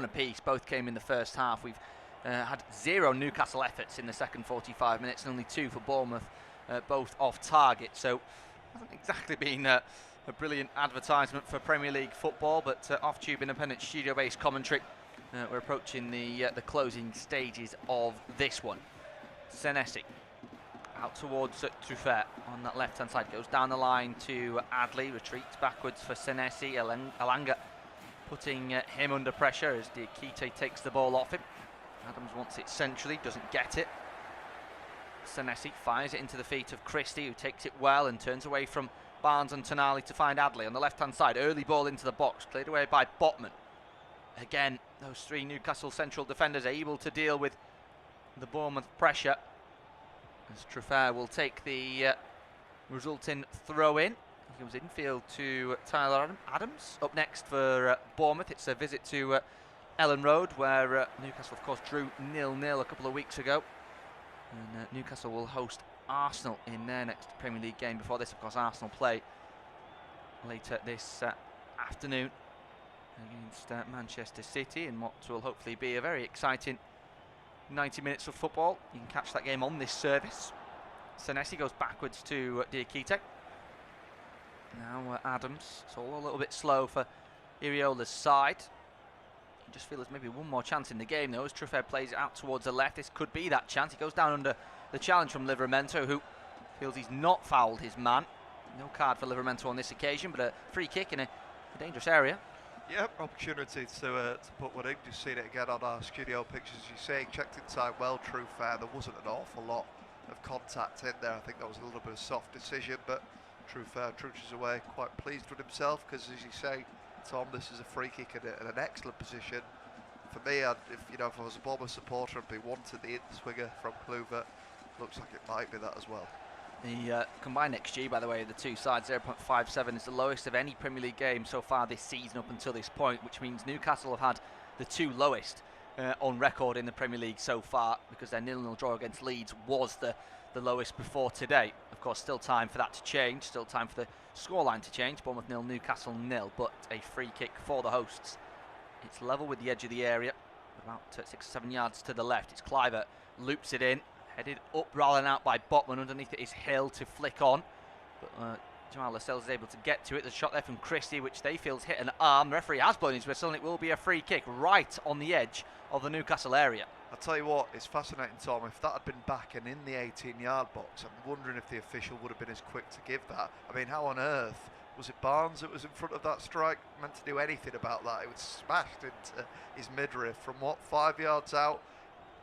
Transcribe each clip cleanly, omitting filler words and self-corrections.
one apiece. Both came in the first half. We've had 0 Newcastle efforts in the second 45 minutes and only 2 for Bournemouth, both off target. So hasn't exactly been a brilliant advertisement for Premier League football, but off-tube independent studio-based commentary. We're approaching the closing stages of this one. Senesi out towards Truffert on that left-hand side, goes down the line to Adley, retreats backwards for Senesi. Elanga putting him under pressure as Diakite takes the ball off him. Adams wants it centrally, doesn't get it. Senesi fires it into the feet of Christie, who takes it well and turns away from Barnes and Tonali to find Adley on the left-hand side. Early ball into the box, cleared away by Botman. Again, those 3 Newcastle central defenders able to deal with the Bournemouth pressure, as Truffert will take the resulting throw-in. He comes infield to Tyler Adams. Up next for Bournemouth, it's a visit to Ellen Road, where Newcastle, of course, drew 0-0 a couple of weeks ago. And Newcastle will host Arsenal in their next Premier League game. Before this, of course, Arsenal play later this afternoon against Manchester City in what will hopefully be a very exciting 90 minutes of football. You can catch that game on this service. Senesi goes backwards to Diakite. Now Adams. It's all a little bit slow for Iriola's side. You just feel there's maybe one more chance in the game though, as Truffert plays it out towards the left. This could be that chance. He goes down under the challenge from Livramento, who feels he's not fouled his man. No card for Livramento on this occasion, but a free kick in a dangerous area. Yeah, opportunity to put one in. Just seen it again on our studio pictures. As you say, checked inside well, Truffert. There wasn't an awful lot of contact in there. I think that was a little bit of soft decision, but Truffert trudges away quite pleased with himself, because as you say, Tom, this is a free kick in an excellent position. For me, if I was a Bournemouth supporter and be wanted the in-swinger from Kluivert, looks like it might be that as well. The combined XG, by the way, of the two sides, 0.57, is the lowest of any Premier League game so far this season up until this point, which means Newcastle have had the 2 lowest on record in the Premier League so far, because their 0-0 draw against Leeds was the lowest before today. Of course, still time for that to change, still time for the scoreline to change. Bournemouth 0, Newcastle 0, but a free kick for the hosts. It's level with the edge of the area, about 6 or 7 yards to the left. It's Kluivert, loops it in, headed up rather than out by Botman. Underneath it is Hill to flick on, but Jamal Lascelles is able to get to it. There's a shot there from Christie, which they feels hit an arm. The referee has blown his whistle, and it will be a free kick right on the edge of the Newcastle area. I'll tell you what, it's fascinating, Tom. If that had been back and in the 18-yard box, I'm wondering if the official would have been as quick to give that. I mean, how on earth was it Barnes that was in front of that strike meant to do anything about that? It was smashed into his midriff from 5 yards out.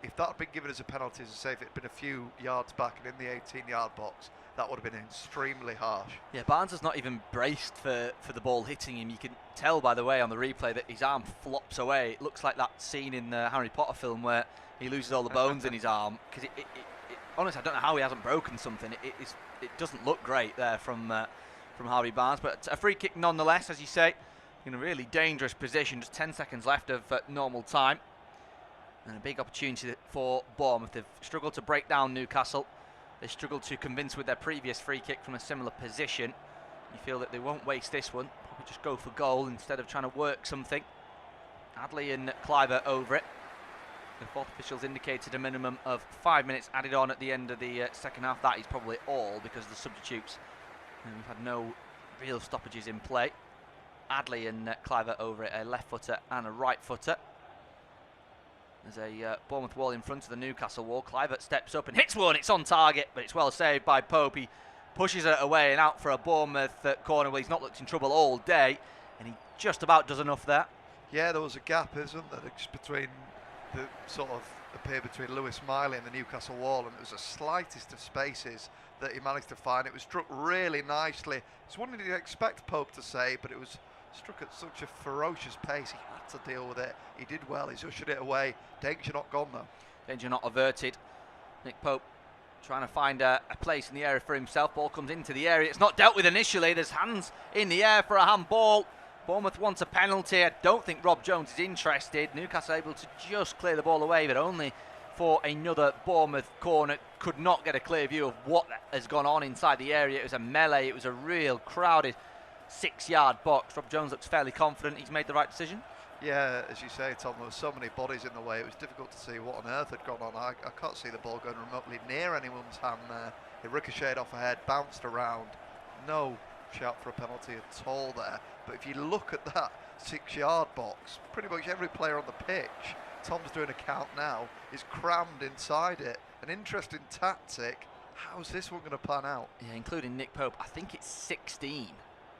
If that had been given as a penalty, as I say, if it had been a few yards back and in the 18-yard box, that would have been extremely harsh. Yeah, Barnes has not even braced for the ball hitting him. You can tell, by the way, on the replay that his arm flops away. It looks like that scene in the Harry Potter film where he loses all the bones in his arm. Because honestly, I don't know how he hasn't broken something. It doesn't look great there from Harvey Barnes. But a free kick nonetheless, as you say, in a really dangerous position. Just 10 seconds left of normal time. And a big opportunity for Bournemouth. They've struggled to break down Newcastle. They struggled to convince with their previous free kick from a similar position. You feel that they won't waste this one. Probably just go for goal instead of trying to work something. Adley and Kluivert over it. The fourth officials indicated a minimum of 5 minutes added on at the end of the second half. That is probably all because of the substitutes. And we've had no real stoppages in play. Adley and Kluivert over it, a left footer and a right footer. There's a Bournemouth wall in front of the Newcastle wall. Kluivert steps up and hits one. It's on target, but it's well saved by Pope. He pushes it away and out for a Bournemouth corner where he's not looked in trouble all day, and he just about does enough there. Yeah, there was a gap, isn't there, just between the sort of appear between Lewis Miley and the Newcastle wall, and it was the slightest of spaces that he managed to find. It was struck really nicely. It's one that you'd expect Pope to say, but it was struck at such a ferocious pace. He had to deal with it. He did well. He's ushered it away. Danger not gone though. Danger not averted. Nick Pope trying to find a place in the area for himself. Ball comes into the area. It's not dealt with initially. There's hands in the air for a handball. Bournemouth wants a penalty. I don't think Rob Jones is interested. Newcastle able to just clear the ball away, but only for another Bournemouth corner. Could not get a clear view of what has gone on inside the area. It was a melee. It was a real crowded 6-yard box. Rob Jones looks fairly confident he's made the right decision. Yeah, as you say, Tom, there were so many bodies in the way, it was difficult to see what on earth had gone on. I can't see the ball going remotely near anyone's hand there. It ricocheted off ahead, bounced around. No shout for a penalty at all there. But if you look at that 6-yard box, pretty much every player on the pitch, Tom's doing a count now, is crammed inside it. An interesting tactic. How's this one going to pan out? Yeah, including Nick Pope. I think it's 16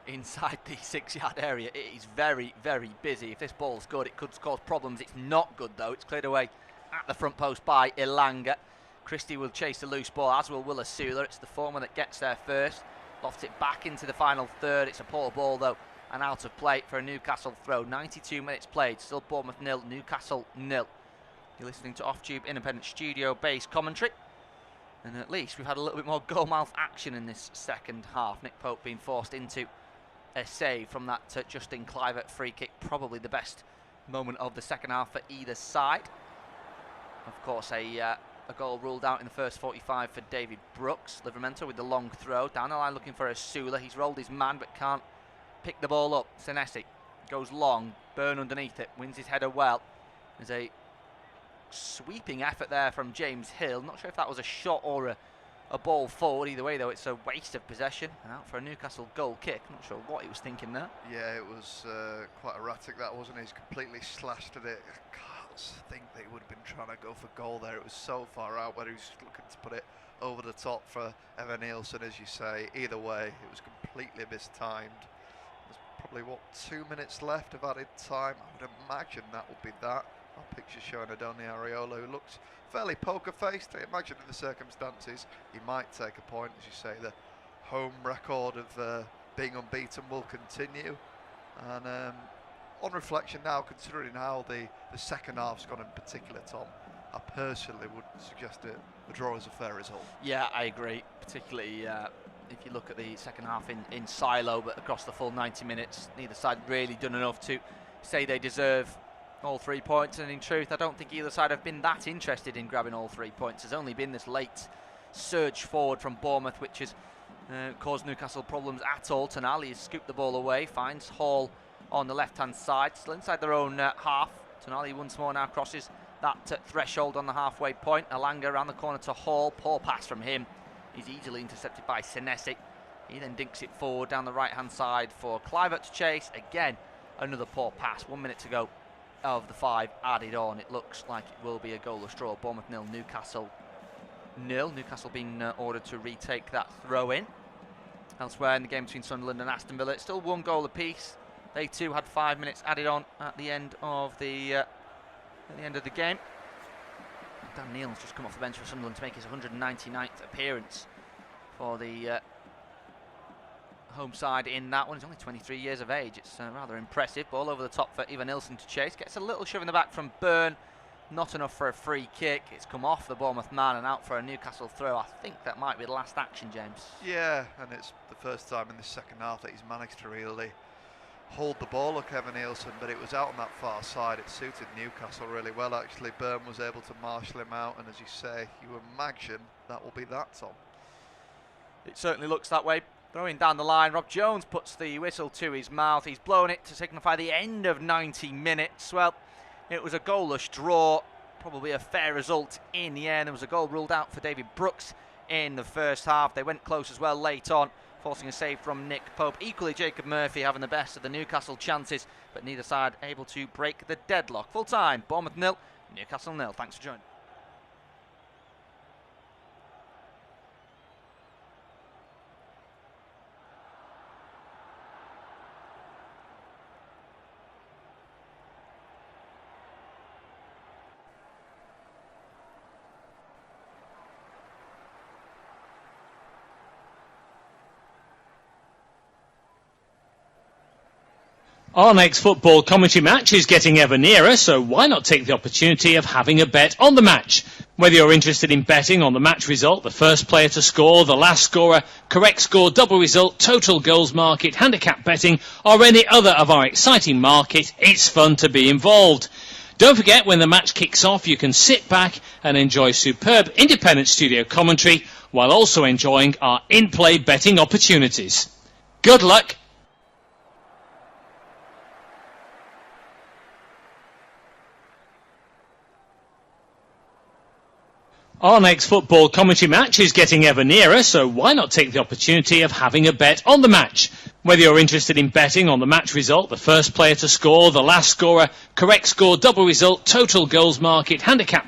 inside the 6-yard area. It is very, very busy. If this ball's good, it could cause problems. It's not good, though. It's cleared away at the front post by Ilanga. Christie will chase the loose ball, as will Asula. It's the former that gets there first. Lofts it back into the final third. It's a poor ball, though, and out of play for a Newcastle throw. 92 minutes played. Still Bournemouth 0, Newcastle 0. You're listening to Off-Tube Independent Studio-based commentary. And at least we've had a little bit more goal-mouth action in this second half. Nick Pope being forced into a save from that Justin Kluivert free kick. Probably the best moment of the second half for either side. Of course, a goal ruled out in the first 45 for David Brooks. Livramento with the long throw. Down the line looking for Asula. He's rolled his man but can't pick the ball up. Senesi goes long. Burn underneath it. Wins his header well. There's a sweeping effort there from James Hill. Not sure if that was a shot or a ball forward. Either way, though, it's a waste of possession. And out for a Newcastle goal kick. Not sure what he was thinking there. Yeah, it was quite erratic, that, wasn't it? He's completely slashed at it. I can't think they would have been trying to go for goal there. It was so far out where he was looking to put it over the top for Evan Nielsen, as you say. Either way, it was completely mistimed. There's probably, 2 minutes left of added time. I would imagine that would be that. Our picture showing Adoni Areola, who looks fairly poker-faced. I imagine in the circumstances he might take a point. As you say, the home record of being unbeaten will continue. And on reflection now, considering how the second half's gone in particular, Tom, I personally would suggest a draw is a fair result. Yeah, I agree. Particularly if you look at the second half in silo, but across the full 90 minutes, neither side really done enough to say they deserve all 3 points. And in truth, I don't think either side have been that interested in grabbing all 3 points. There's only been this late surge forward from Bournemouth, which has caused Newcastle problems at all. Tonali has scooped the ball away, finds Hall on the left-hand side, still inside their own half. Tonali once more now crosses that threshold on the halfway point. Alanga around the corner to Hall. Poor pass from him. He's easily intercepted by Senesi. He then dinks it forward down the right-hand side for Kluivert to chase. Again, another poor pass. 1 minute to go of the 5 added on. It looks like it will be a goalless draw. Bournemouth 0, Newcastle 0. Newcastle being ordered to retake that throw-in. Elsewhere in the game between Sunderland and Aston Villa, it's still 1 goal apiece. They too had 5 minutes added on at the end of the game. Dan Neal's just come off the bench for Sunderland to make his 199th appearance for the home side in that one. He's only 23 years of age. It's rather impressive. Ball over the top for Ivan Nilsson to chase. Gets a little shove in the back from Byrne. Not enough for a free kick. It's come off the Bournemouth man and out for a Newcastle throw. I think that might be the last action, James. Yeah, and it's the first time in the second half that he's managed to really hold the ball like Evan Nielsen, but it was out on that far side. It suited Newcastle really well, actually. Byrne was able to marshal him out, and as you say, you imagine that will be that, Tom. It certainly looks that way. Throwing down the line, Rob Jones puts the whistle to his mouth. He's blown it to signify the end of 90 minutes. Well, it was a goalless draw, probably a fair result in the end. There was a goal ruled out for David Brooks in the first half. They went close as well late on, forcing a save from Nick Pope. Equally, Jacob Murphy having the best of the Newcastle chances, but neither side able to break the deadlock. Full time, Bournemouth 0, Newcastle 0. Thanks for joining. Our next football commentary match is getting ever nearer, so why not take the opportunity of having a bet on the match? Whether you're interested in betting on the match result, the first player to score, the last scorer, correct score, double result, total goals market, handicap betting, or any other of our exciting market, it's fun to be involved. Don't forget, when the match kicks off, you can sit back and enjoy superb independent studio commentary while also enjoying our in-play betting opportunities. Good luck! Our next football commentary match is getting ever nearer, so why not take the opportunity of having a bet on the match? Whether you're interested in betting on the match result, the first player to score, the last scorer, correct score, double result, total goals market, handicap